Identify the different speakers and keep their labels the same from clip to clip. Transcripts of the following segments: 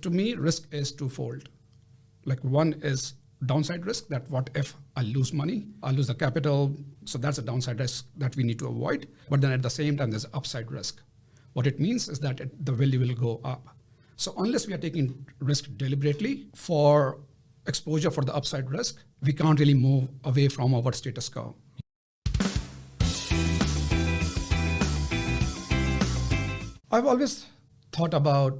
Speaker 1: To me, risk is twofold. Like one is downside risk, that what if I lose money, I lose the capital. So that's a downside risk that we need to avoid. But then at the same time, there's upside risk. What it means is that the value will go up. So unless we are taking risk deliberately for exposure for the upside risk, we can't really move away from our status quo. I've always thought about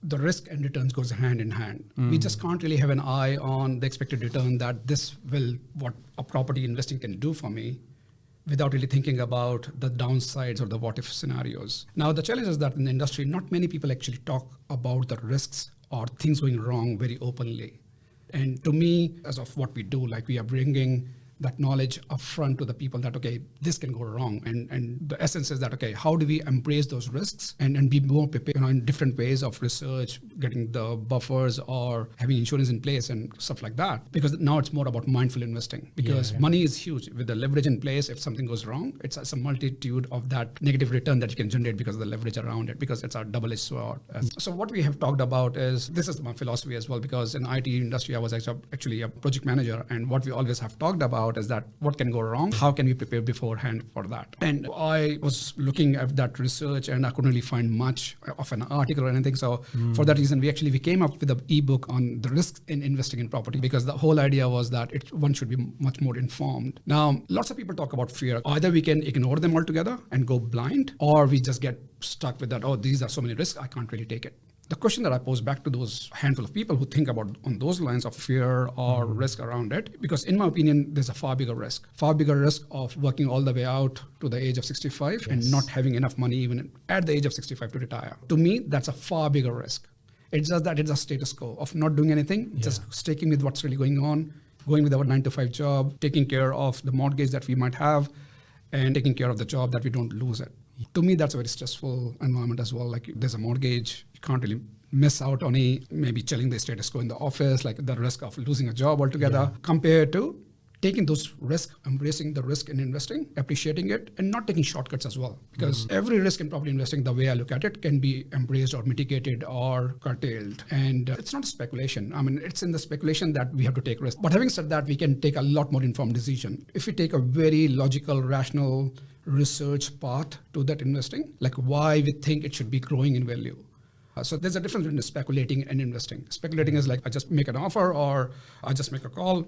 Speaker 1: the risk and returns goes hand in hand. We just can't really have an eye on the expected return that this will, what a property investing can do for me, without really thinking about the downsides or the what if scenarios. Now, the challenge is that in the industry, not many people actually talk about the risks or things going wrong very openly. And to me, as of what we do, like we are bringing that knowledge upfront to the people that, okay, this can go wrong. And the essence is that, okay, how do we embrace those risks and be more prepared, in different ways of research, getting the buffers or having insurance in place and stuff like that. Because now it's more about mindful investing, because money is huge. With the leverage in place, if something goes wrong, it's a multitude of that negative return that you can generate because of the leverage around it, because it's a double-edged sword. So what we have talked about is, this is my philosophy as well, because in IT industry, I was actually a project manager. And what we always have talked about is that what can go wrong? How can we prepare beforehand for that? And I was looking at that research and I couldn't really find much of an article or anything. So for that reason, we came up with an ebook on the risks in investing in property, because the whole idea was that one should be much more informed. Now, lots of people talk about fear. Either we can ignore them altogether and go blind, or we just get stuck with that, oh, these are so many risks, I can't really take it. The question that I pose back to those handful of people who think about on those lines of fear or risk around it, because in my opinion, there's a far bigger risk of working all the way out to the age of 65 and not having enough money even at the age of 65 to retire. To me, that's a far bigger risk. It's just that it's a status quo of not doing anything, just sticking with what's really going on, going with our 9-to-5 job, taking care of the mortgage that we might have, and taking care of the job that we don't lose it. To me, that's a very stressful environment as well. Like there's a mortgage, you can't really miss out on maybe chilling the status quo in the office, like the risk of losing a job altogether, compared to taking those risks, embracing the risk in investing, appreciating it, and not taking shortcuts as well. Because every risk in property investing, the way I look at it, can be embraced or mitigated or curtailed. And it's not speculation. I mean, it's in the speculation that we have to take risks. But having said that, we can take a lot more informed decision. If we take a very logical, rational research path to that investing, like why we think it should be growing in value. So there's a difference between speculating and investing. Speculating is like, I just make an offer or I just make a call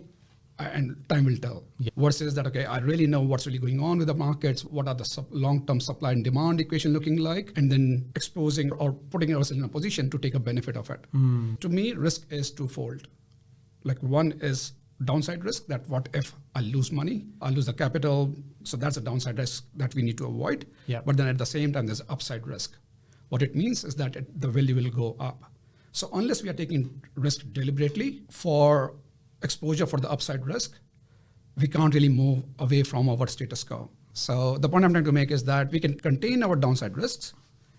Speaker 1: and time will tell. Versus that, okay, I really know what's really going on with the markets, what are the long-term supply and demand equation looking like, and then exposing or putting ourselves in a position to take a benefit of it. To me, risk is twofold. Like one is downside risk, that what if I lose money, I lose the capital. So that's a downside risk that we need to avoid. But then at the same time, there's upside risk. What it means is that the value will go up. So unless we are taking risk deliberately for exposure for the upside risk, we can't really move away from our status quo. So the point I'm trying to make is that we can contain our downside risks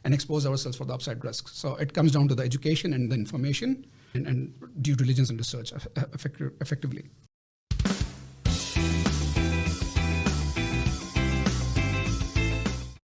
Speaker 1: and expose ourselves for the upside risks. So it comes down to the education and the information and due diligence and research effectively.